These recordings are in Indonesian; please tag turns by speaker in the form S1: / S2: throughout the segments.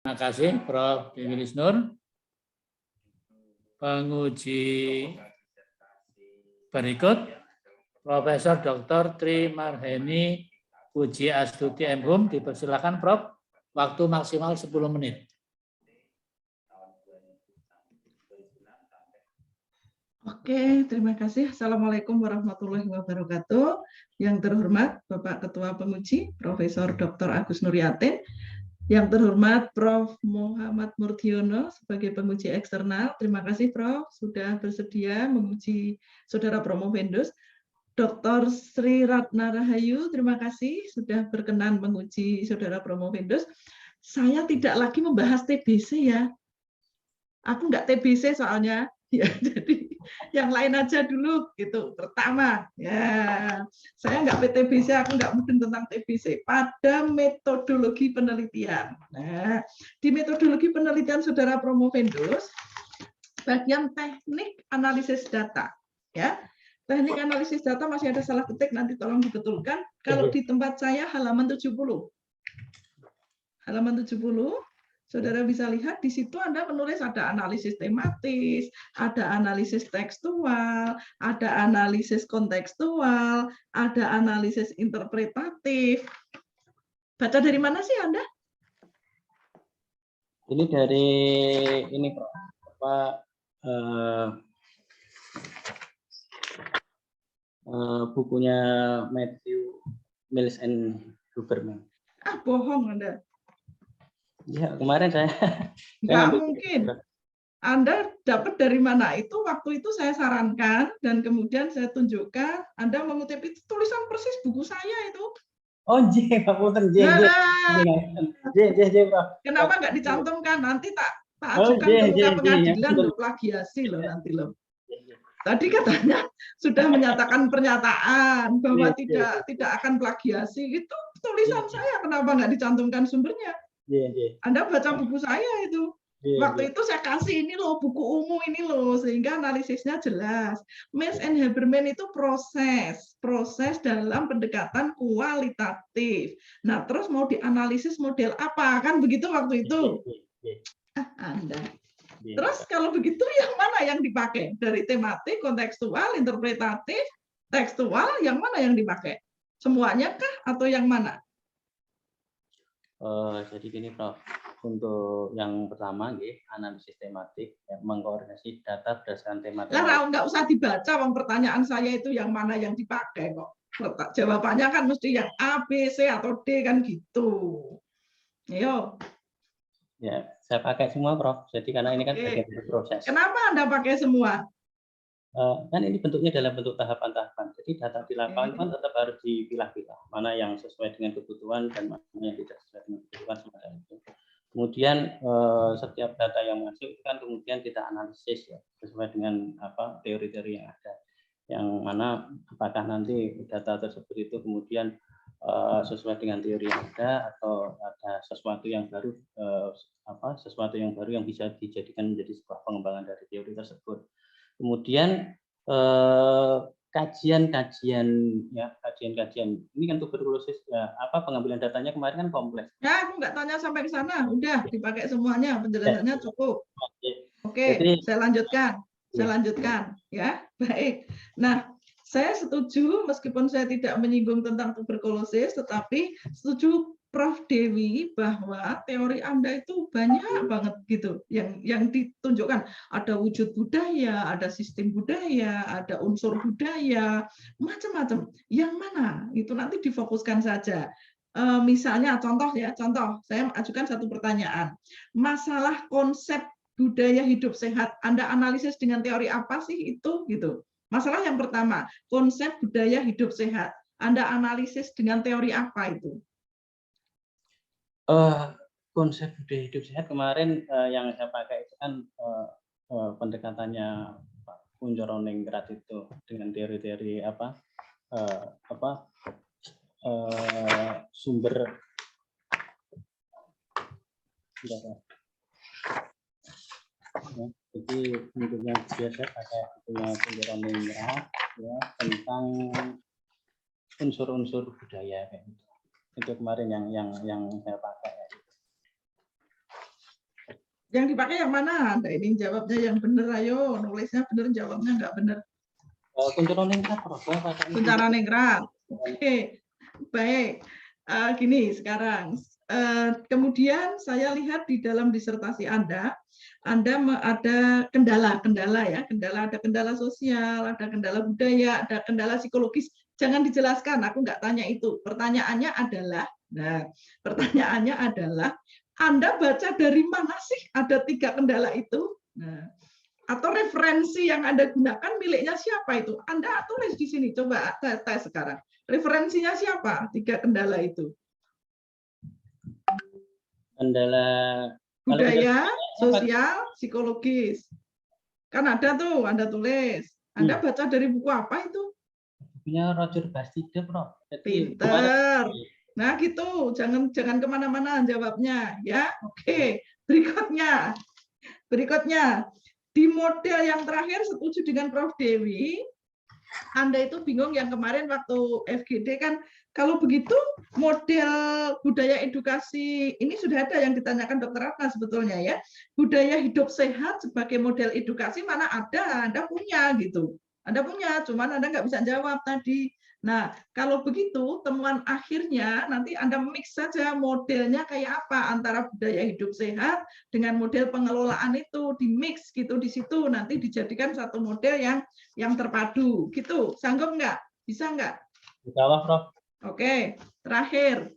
S1: Terima kasih Prof. Wilis Nur. Penguji berikut Profesor Dr. Tri Marheni Puji Astuti MHum. Dipersilakan Prof. Waktu maksimal 10 menit.
S2: Oke, terima kasih. Assalamualaikum warahmatullahi wabarakatuh. Yang terhormat Bapak Ketua Penguji, Profesor Dr. Agus Nuryatin. Yang terhormat Prof. Muhammad Murdiono sebagai penguji eksternal. Terima kasih Prof. sudah bersedia menguji Saudara Promovendus. Dr. Sri Ratna Rahayu, terima kasih sudah berkenan menguji Saudara Promovendus. Saya tidak lagi membahas TBC ya. Aku nggak TBC soalnya. Ya, jadi yang lain aja dulu gitu. Pertama, ya saya nggak PTBC, aku nggak mungkin tentang TBC pada metodologi penelitian. Nah, di metodologi penelitian Saudara Promovendus, bagian teknik analisis data, ya. Teknik analisis data masih ada salah ketik, nanti tolong dibetulkan. Kalau di tempat saya halaman 70. Halaman 70. Saudara bisa lihat di situ Anda menulis ada analisis tematis, ada analisis tekstual, ada analisis kontekstual, ada analisis interpretatif. Baca dari mana sih Anda?
S3: Ini dari ini Prof. Bukunya Matthew Mills and Huberman.
S2: Ah, bohong Anda.
S3: Ya, kemarin saya
S2: nggak mungkin. Anda dapat dari mana? Itu waktu itu saya sarankan dan kemudian saya tunjukkan. Anda mengutip itu tulisan persis buku saya itu.
S3: Oh, Pak Punten, Pak.
S2: Kenapa nggak dicantumkan? Nanti tak ajukan ke pengadilan loh, plagiasi loh nanti loh. Tadi katanya sudah menyatakan pernyataan bahwa tidak akan plagiasi. Itu tulisan saya, kenapa nggak dicantumkan sumbernya? Anda baca buku saya itu. Waktu itu saya kasih ini loh, buku ungu ini loh, sehingga analisisnya jelas. Mills and Huberman itu proses dalam pendekatan kualitatif. Nah, terus mau dianalisis model apa? Kan begitu waktu itu. Anda. Terus kalau begitu yang mana yang dipakai? Dari tematik, kontekstual, interpretatif, tekstual, yang mana yang dipakai? Semuanya kah atau yang mana?
S3: Jadi gini Prof, untuk yang pertama analisis tematik, mengkoordinasi data berdasarkan tematik.
S2: Nah, nggak usah dibaca, pertanyaan saya itu yang mana yang dipakai kok. Jawabannya kan mesti yang A, B, C atau D kan gitu. Ayo.
S3: Ya, saya pakai semua Prof. Jadi karena ini kan bagian dari proses.
S2: Kenapa Anda pakai semua?
S3: Kan ini bentuknya dalam bentuk tahapan-tahapan. Jadi data di lapangan kan tetap harus dipilah-pilah, mana yang sesuai dengan kebutuhan dan mana yang tidak sesuai dengan kebutuhan semacam itu. Kemudian setiap data yang masuk itu kan kemudian kita analisis ya sesuai dengan teori-teori yang ada. Yang mana apakah nanti data tersebut itu kemudian sesuai dengan teori yang ada atau ada sesuatu yang baru sesuatu yang baru yang bisa dijadikan menjadi sebuah pengembangan dari teori tersebut. Kemudian kajian-kajian ini kan tuberkulosis ya, pengambilan datanya kemarin kan kompleks.
S2: Ya, aku nggak tanya sampai ke sana, udah dipakai semuanya, penjelasannya cukup. Oke, jadi, saya lanjutkan ya. Baik. Nah, saya setuju meskipun saya tidak menyinggung tentang tuberkulosis, tetapi setuju Prof. Dewi bahwa teori Anda itu banyak banget gitu yang ditunjukkan. Ada wujud budaya, ada sistem budaya, ada unsur budaya, macam-macam. Yang mana? Itu nanti difokuskan saja. Misalnya contoh saya ajukan satu pertanyaan. Masalah konsep budaya hidup sehat, Anda analisis dengan teori apa sih itu gitu. Masalah yang pertama, konsep budaya hidup sehat. Anda analisis dengan teori apa itu?
S3: Konsep budaya hidup sehat kemarin yang saya pakai itu kan pendekatannya Pak Kunchoro-Ningrat itu dengan teori-teori sumber ya, jadi bentuknya biasa pakai punya Kunchoro-Ningrat ya tentang unsur-unsur budaya kayak gitu. Itu kemarin yang saya pakai.
S2: Yang dipakai yang mana? Anda ini jawabnya yang benar, ayo. Nulisnya benar, jawabnya nggak benar.
S3: Kuncara ningrat, Prof.
S2: Kuncara ningrat. Oke, baik. Gini sekarang. Kemudian saya lihat di dalam disertasi Anda ada kendala-kendala ya. Ada kendala sosial, ada kendala budaya, ada kendala psikologis. Jangan dijelaskan, aku nggak tanya itu. Pertanyaannya adalah, Anda baca dari mana sih ada 3 kendala itu? Nah, atau referensi yang Anda gunakan miliknya siapa itu? Anda tulis di sini, coba tes sekarang. Referensinya siapa? 3 kendala itu.
S3: Kendala
S2: Budaya, sosial, psikologis. Kan ada tuh, Anda tulis. Anda baca dari buku apa itu?
S3: Bukunya Roger Bastide, Prof.
S2: Pinter. Nah gitu, jangan kemana-mana jawabnya ya. Oke, berikutnya di model yang terakhir setuju dengan Prof Dewi. Anda itu bingung yang kemarin waktu FGD kan, kalau begitu model budaya edukasi ini sudah ada yang ditanyakan Dr. Ratna sebetulnya ya. Budaya hidup sehat sebagai model edukasi mana ada, Anda punya gitu. Anda punya, cuman Anda nggak bisa jawab tadi. Nah, kalau begitu temuan akhirnya nanti Anda mix saja modelnya kayak apa antara budaya hidup sehat dengan model pengelolaan itu di mix gitu di situ nanti dijadikan satu model yang terpadu gitu. Sanggup nggak? Bisa nggak?
S3: Bisa, Prof.
S2: Oke, terakhir.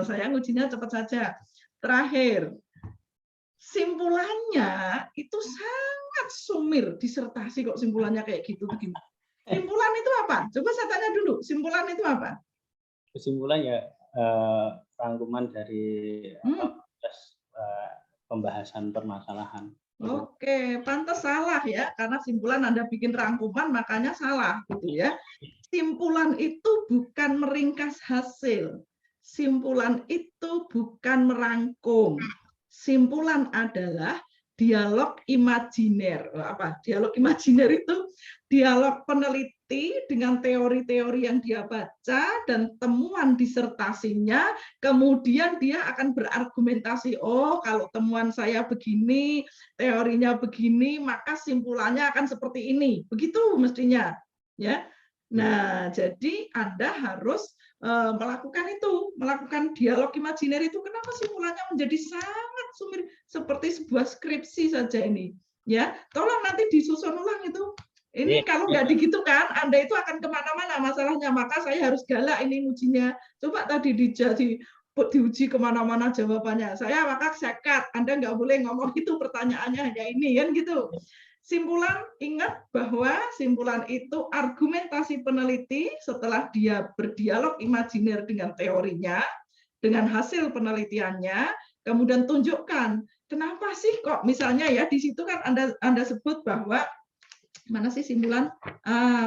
S2: Saya ngujinya cepat saja. Terakhir. Simpulannya itu sangat sumir, disertasi kok simpulannya kayak gitu begini. Simpulan itu apa? Coba saya tanya dulu, simpulan itu apa?
S3: Kesimpulan ya rangkuman dari pembahasan permasalahan.
S2: Oke, pantas salah ya, karena simpulan Anda bikin rangkuman makanya salah gitu ya. Simpulan itu bukan meringkas hasil. Simpulan itu bukan merangkum. Simpulan adalah dialog imajiner. Apa? Dialog imajiner itu dialog peneliti dengan teori-teori yang dia baca dan temuan disertasinya, kemudian dia akan berargumentasi, oh kalau temuan saya begini, teorinya begini, maka simpulannya akan seperti ini. Begitu mestinya, ya. Nah, jadi Anda harus melakukan dialog imajiner itu. Kenapa simpulannya menjadi sangat sumir seperti sebuah skripsi saja ini? Ya, tolong nanti disusun ulang itu. Ini kalau nggak begitu kan, Anda itu akan kemana-mana masalahnya. Maka saya harus galak ini ujinya. Coba tadi diuji kemana-mana jawabannya. Maka saya cut. Anda nggak boleh ngomong itu pertanyaannya hanya ini kan gitu. Simpulan, ingat bahwa simpulan itu argumentasi peneliti setelah dia berdialog imajiner dengan teorinya, dengan hasil penelitiannya, kemudian tunjukkan kenapa sih kok misalnya ya di situ kan Anda sebut bahwa mana sih simpulan?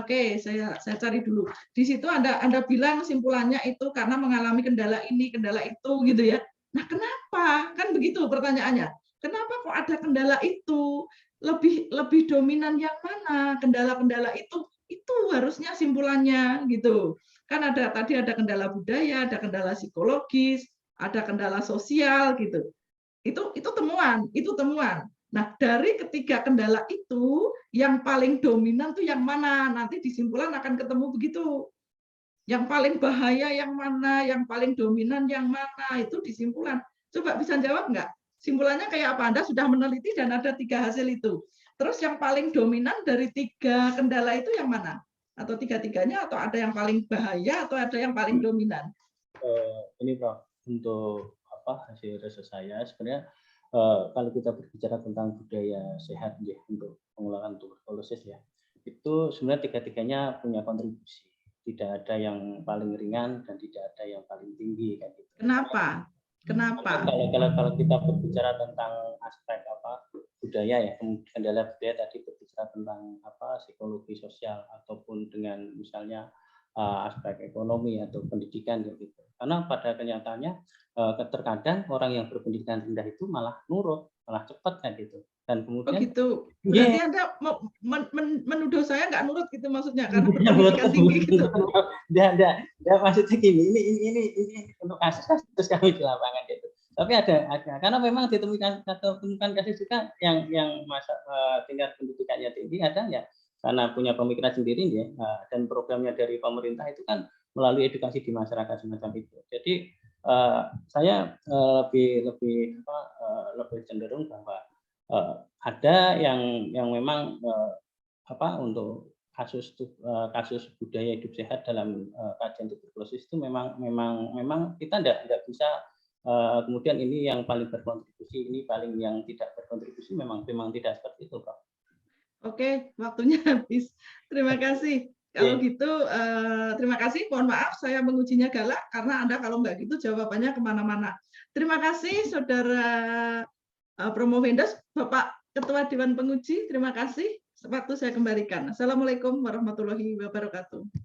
S2: Oke, saya cari dulu. Di situ Anda bilang simpulannya itu karena mengalami kendala ini, kendala itu gitu ya. Nah, kenapa? Kan begitu pertanyaannya. Kenapa kok ada kendala itu? Lebih dominan yang mana? Kendala-kendala itu harusnya simpulannya gitu. Kan tadi ada kendala budaya, ada kendala psikologis, ada kendala sosial gitu. Itu temuan. Nah, dari ketiga kendala itu yang paling dominan tuh yang mana? Nanti di simpulan akan ketemu begitu. Yang paling bahaya yang mana? Yang paling dominan yang mana? Itu di simpulan. Coba bisa jawab nggak? Simpulannya kayak apa? Anda sudah meneliti dan ada 3 hasil itu. Terus yang paling dominan dari 3 kendala itu yang mana? Atau 3-tiganya? Atau ada yang paling bahaya? Atau ada yang paling dominan?
S3: Ini Prof, untuk hasil riset saya sebenarnya kalau kita berbicara tentang budaya sehat ya untuk pengelolaan tuberkulosis ya, itu sebenarnya 3-tiganya punya kontribusi. Tidak ada yang paling ringan dan tidak ada yang paling tinggi kan gitu.
S2: Kenapa?
S3: Kalau kita berbicara tentang aspek budaya ya, kendala budaya tadi berbicara tentang psikologi sosial ataupun dengan misalnya aspek ekonomi atau pendidikan gitu. Karena pada kenyataannya terkadang orang yang berpendidikan rendah itu malah nurut, malah cepat kan gitu. Dan kemudian
S2: gitu. Berarti Anda menuduh saya nggak nurut gitu maksudnya karena berpendidikan tinggi gitu.
S3: Enggak, maksudnya gini, ini untuk kasus kami di lapangan gitu. Tapi ada karena memang ditemukan kasus juga yang tingkat pendidikannya tinggi, ada ya karena punya pemikiran sendiri ya, dan programnya dari pemerintah itu kan melalui edukasi di masyarakat semacam itu. Jadi saya lebih cenderung bahwa ada yang memang untuk kasus budaya hidup sehat dalam kajian tuberkulosis itu memang kita tidak bisa kemudian ini yang paling berkontribusi, ini paling yang tidak berkontribusi, memang tidak seperti itu, Prof.
S2: Oke, waktunya habis. Terima kasih. Kalau gitu, terima kasih. Mohon maaf, saya mengujinya galak karena Anda kalau nggak gitu jawabannya kemana-mana. Terima kasih, Saudara Promovendos, Bapak Ketua Dewan Penguji. Terima kasih. Waktu saya kembalikan. Assalamualaikum warahmatullahi wabarakatuh.